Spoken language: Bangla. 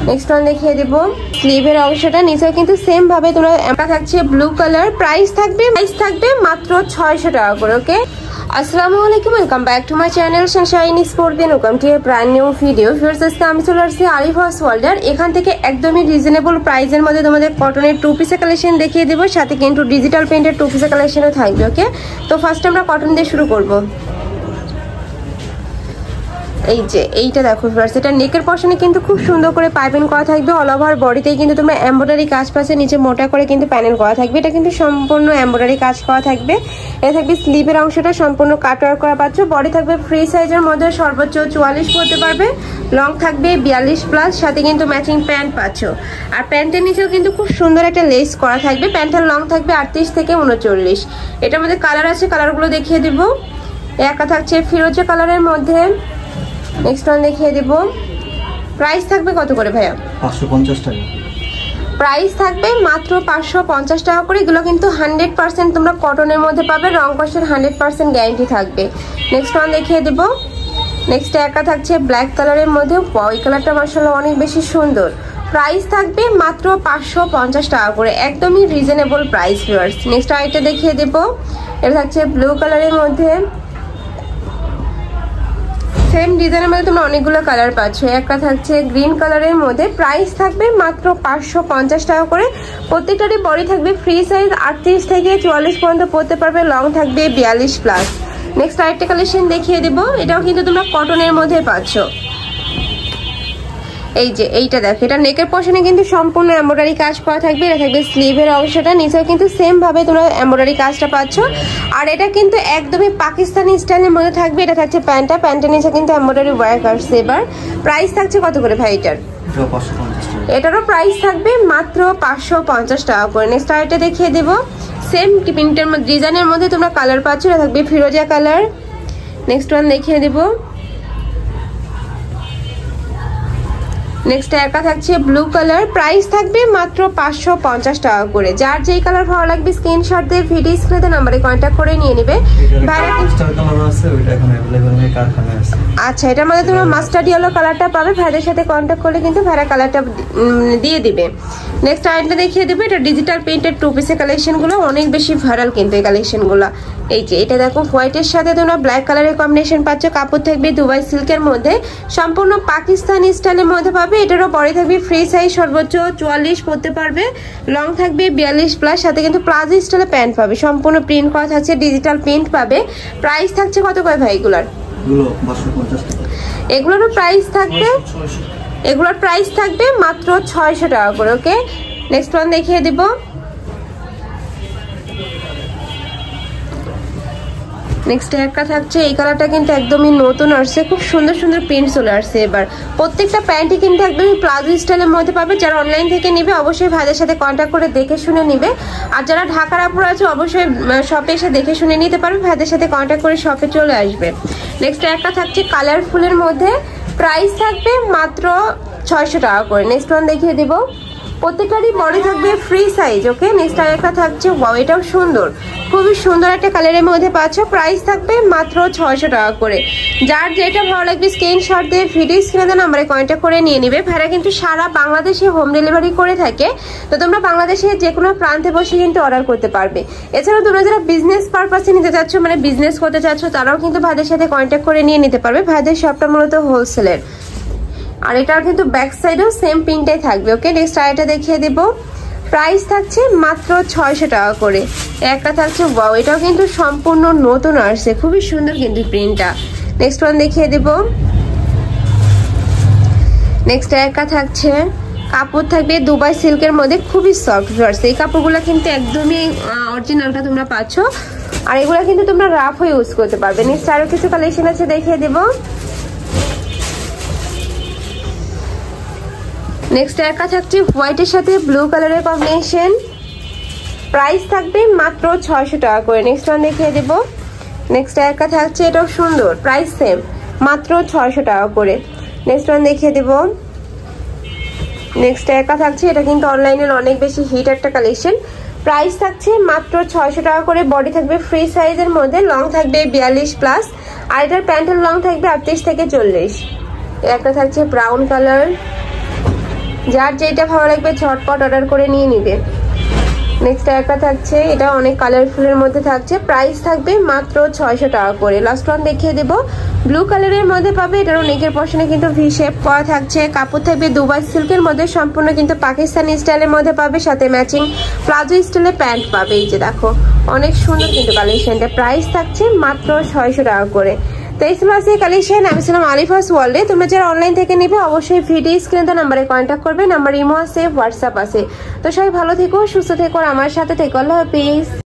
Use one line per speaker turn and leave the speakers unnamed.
নেক্সট ওয়ান দেখিয়ে দেবো স্লিভের অংশটা, নিচেও কিন্তু সেম ভাবে তোমরা এমটা থাকছে ব্লু কালার। প্রাইস থাকবে মাত্র 600 টাকা করে। ওকে, আসসালামু আলাইকুম, welcome back to my channel Sunshine Sporting. Welcome to a brand new video. ফিরস আজকে আমি চলে আসছি আলিফাস ওয়ার্ল্ডার। এখান থেকে একদমই রিজনেবল প্রাইসের মধ্যে তোমাদের কটনের টু পিসের কালেকশন দেখিয়ে দেবো, সাথে কিন্তু ডিজিটাল প্রিন্টের টু পিসের কালেকশনও থাকবে। ওকে, তো ফার্স্ট আমরা কটন দিয়ে শুরু করবো। এই যে এইটা দেখো ফ্রেন্ডস, এটা নেকের পশনে কিন্তু খুব সুন্দর করে পাইপিং করা থাকবে। অল ওভার বডিতেই কিন্তু তোমরা এমব্রয়ডারি কাজ পাচ্ছে, নিচে মোটা করে কিন্তু প্যানেল করা থাকবে। এটা কিন্তু সম্পূর্ণ এমব্রয়ডারি কাজ করা থাকবে। এটা থাকবে স্লিভের অংশটা সম্পূর্ণ কাটওয়ার্ক করা পাচ্ছ। বডি থাকবে ফ্রি সাইজের মধ্যে, সর্বোচ্চ 44 পরতে পারবে, লং থাকবে 42+, সাথে কিন্তু ম্যাচিং প্যান্ট পাচ্ছ। আর প্যান্টের নিচেও কিন্তু খুব সুন্দর একটা লেস করা থাকবে। প্যান্টের লং থাকবে 38 থেকে 39। এটার মধ্যে কালার আছে, কালারগুলো দেখিয়ে দিব। একটা থাকছে ফিরোজা কালারের মধ্যে। নেক্সট ওয়ান দেখিয়ে দেব। প্রাইস থাকবে কত করে ভাইয়া?
550 টাকা।
প্রাইস থাকবে মাত্র 550 টাকা করে। এগুলো কিন্তু 100% তোমরা কটনের মধ্যে পাবে, রং কষের 100% গ্যারান্টি থাকবে। নেক্সট ওয়ান দেখিয়ে দেব। নেক্সট একটা থাকছে ব্ল্যাক কালারের মধ্যে। এই কালারটা মাশাআল্লাহ অনেক বেশি সুন্দর। প্রাইস থাকবে মাত্র 550 টাকা করে, একদমই রিজনেবল প্রাইস ভিউয়ার্স। নেক্সট আইটা দেখিয়ে দেব। এটা থাকছে ব্লু কালারের মধ্যে। সেম ডিজাইনের মধ্যে তোমরা অনেকগুলো কালার পাচ্ছ। একটা থাকছে গ্রিন কালারের মধ্যে। প্রাইস থাকবে মাত্র 550 টাকা করে। প্রত্যেকটারই বডি থাকবে ফ্রি সাইজ, 38 থেকে 44 পর্যন্ত পরতে পারবে, লং থাকবে 42+। নেক্সট আরেকটা কালেকশন দেখিয়ে দেব। এটাও কিন্তু তোমরা কটনের মধ্যে পাচ্ছ। এই যে এইটা দেখো, এটা নেকের পশনে কিন্তু সম্পূর্ণ এমব্রয়ডারি কাজ করা থাকবে। এটা থাকবে স্লিভের অংশটা, নিচেও কিন্তু সেম ভাবে তোমরা এমব্রয়ডারি কাজটা পাচ্ছ। আর এটা কিন্তু একদমই পাকিস্তানি স্টাইলের মধ্যে থাকবে। এটা থাকছে প্যান্টটা, প্যান্টের নিচে কিন্তু এমব্রয়ডারি ওয়ার্ক আসছে। এবার প্রাইস থাকছে কত করে ভাই এটার? এটারও প্রাইস থাকবে মাত্র 550 টাকা করে। নেক্সট আরেকটা দেখিয়ে দেব। সেম প্রিন্টের ডিজাইনের মধ্যে তোমরা কালার পাচ্ছ। এটা থাকবে ফিরোজা কালার। নেক্সট ওয়ান দেখিয়ে দেব। নেক্সট একটা থাকছে ব্লু কালার। প্রাইস থাকবে মাত্র 550 টাকা করে। যার যেই কালার ভালো লাগবে স্ক্রিনশট দিয়ে ভিডিও স্ক্রিনে নাম্বারে কন্ট্যাক্ট করে নিয়ে নেবে। আচ্ছা, এটার মধ্যে তোমরা মাস্টার্ড ইয়েলো কালারটা পাবে। ভাইদের সাথে কন্ট্যাক্ট করলে কিন্তু ভাইরা কালারটা দিয়ে দিবে। নেক্সট আরেকটা দেখিয়ে দেবে। এটা ডিজিটাল প্রিন্টেড টু পিসের কালেকশনগুলো অনেক বেশি ভাইরাল কিন্তু এই কালেকশনগুলো। এই যে এটা দেখো, হোয়াইটের সাথে তোমরা ব্ল্যাক কালারের কম্বিনেশন পাচ্ছ। কাপড় থাকবে দুবাই সিল্কের মধ্যে, সম্পূর্ণ পাকিস্তানি স্টাইলের মধ্যে পাবে। এটারও বডি থাকবে ফ্রি সাইজ, সর্বোচ্চ 44 পরতে পারবে, লং থাকবে 42+, সাথে কিন্তু প্লাজো স্টাইলে প্যান্ট পাবে। সম্পূর্ণ প্রিন্ট করা থাকছে, ডিজিটাল প্রিন্ট পাবে। প্রাইস থাকছে কত করে ভাই এগুলার? এগুলোরও প্রাইস থাকবে, এগুলোর প্রাইস থাকবে মাত্র 600 টাকা করে। ওকে, নেক্সট ওয়ান দেখিয়ে দিব। নেক্সট একটা থাকছে এই কালারটা কিন্তু একদমই নতুন আসছে, খুব সুন্দর সুন্দর প্রিন্ট চলে আসছে। এবার প্রত্যেকটা প্যান্টই কিন্তু একদমই প্লাজো স্টাইলের মধ্যে পাবে। যারা অনলাইন থেকে নিবে অবশ্যই ভাইদের সাথে কন্ট্যাক্ট করে দেখে শুনে নিবে। আর যারা ঢাকার আপুরা আছে অবশ্যই শপে এসে দেখে শুনে নিতে পারবে, ভাইদের সাথে কন্ট্যাক্ট করে শপে চলে আসবে। নেক্সট একটা থাকছে কালারফুলের মধ্যে। প্রাইস থাকবে মাত্র 600 টাকা করে। নেক্সট ওয়ান দেখিয়ে দিব। প্রত্যেকটারই বডি থাকবে ফ্রি সাইজ। ওকে, নেক্সট আরেকটা থাকছে, ওয়াও এটাও সুন্দর, খুবই সুন্দর একটা কালারের মধ্যে পাচ্ছ। প্রাইস থাকবে মাত্র 600 টাকা করে। যার যেটা ভালো লাগবে স্ক্রিনশট দিয়ে ভিডিও স্ক্রিনে নাম্বারে কন্ট্যাক্ট করে নিয়ে নিবে। ভাইরা কিন্তু সারা বাংলাদেশে হোম ডেলিভারি করে থাকে, তো তোমরা বাংলাদেশে যে কোনো প্রান্তে বসে কিন্তু অর্ডার করতে পারবে। এছাড়াও তোমরা যারা বিজনেস পারপাসে নিতে চাচ্ছ, মানে বিজনেস করতে চাচ্ছ, তারাও কিন্তু ভাইদের সাথে কন্ট্যাক্ট করে নিয়ে নিতে পারবে। ভাইদের শপটা মূলত হোলসেলের। আর এটার কিন্তু ব্যাক সাইডেও সেম প্রিন্টটাই থাকবে। ওকে, নেক্সট আরেকটা দেখিয়ে দেব। প্রাইস থাকছে মাত্র 600 টাকা করে। একটা থাকছে, ওয়াও এটাও কিন্তু সম্পূর্ণ নতুন আসছে, খুবই সুন্দর কিন্তু প্রিন্টটা। নেক্সট ওয়ান দেখিয়ে দেব। নেক্সট একটা থাকছে, কাপড় থাকবে দুবাই সিল্কের মধ্যে, খুবই সফট আসছে। এই কাপড়গুলো কিন্তু একদমই অরিজিনালটা তোমরা পাচ্ছ। আর এগুলো কিন্তু তোমরা রাফও ইউজ করতে পারবে। নেক্সট আরো কিছু কালেকশন আছে, দেখিয়ে দেব। নেক্সট একটা থাকছে হোয়াইটের সাথে ব্লু কালারের কম্বিনেশন। প্রাইস থাকবে মাত্র 600 টাকা করে। নেক্সট ওয়ান দেখিয়ে দেব। নেক্সট একটা থাকছে, এটাও সুন্দর, প্রাইস সেম, মাত্র 600 টাকা করে। নেক্সট ওয়ান দেখিয়ে দেব। নেক্সট একটা থাকছে, এটা কিন্তু অনলাইনের অনেক বেশি হিট একটা কালেকশন। প্রাইস থাকছে মাত্র 600 টাকা করে। বডি থাকবে ফ্রি সাইজের মধ্যে, লং থাকবে 42+, আর এটার প্যান্টের লং থাকবে 38 থেকে 40। একটা থাকছে ব্রাউন কালার। যার যেটা ভালো লাগবে ঝটপট অর্ডার করে নিয়ে নিবে। নেক্সট একটা থাকছে, এটা অনেক কালারফুলের মধ্যে থাকছে, প্রাইস থাকবে মাত্র 600 টাকা করে। লাস্ট ওয়ান দেখিয়ে দেবো, ব্লু কালারের মধ্যে পাবে। এটারও নেকের পশনে কিন্তু ভি শেপ করা থাকছে, কাপড় থাকবে দুবাই সিল্কের মধ্যে, সম্পূর্ণ কিন্তু পাকিস্তানি স্টাইলের মধ্যে পাবে, সাথে ম্যাচিং প্লাজো স্টাইলের প্যান্ট পাবে। এই যে দেখো অনেক সুন্দর কিন্তু কালেকশনটা, প্রাইস থাকছে মাত্র 600 টাকা করে। তো এই ছিল আজকে কালেকশন। আমি ছিলাম আলিফাস ওয়ার্ল্ডে। তোমরা যারা অনলাইন থেকে নিবে অবশ্যই ভিডিও স্ক্রিনে নাম্বারে কন্ট্যাক্ট করবে, নাম্বার ইমো আছে, হোয়াটসঅ্যাপ আছে। তো সবাই ভালো থেকো, সুস্থ থেকো, আমার সাথে থেকো। আল্লাহ হাফিজ।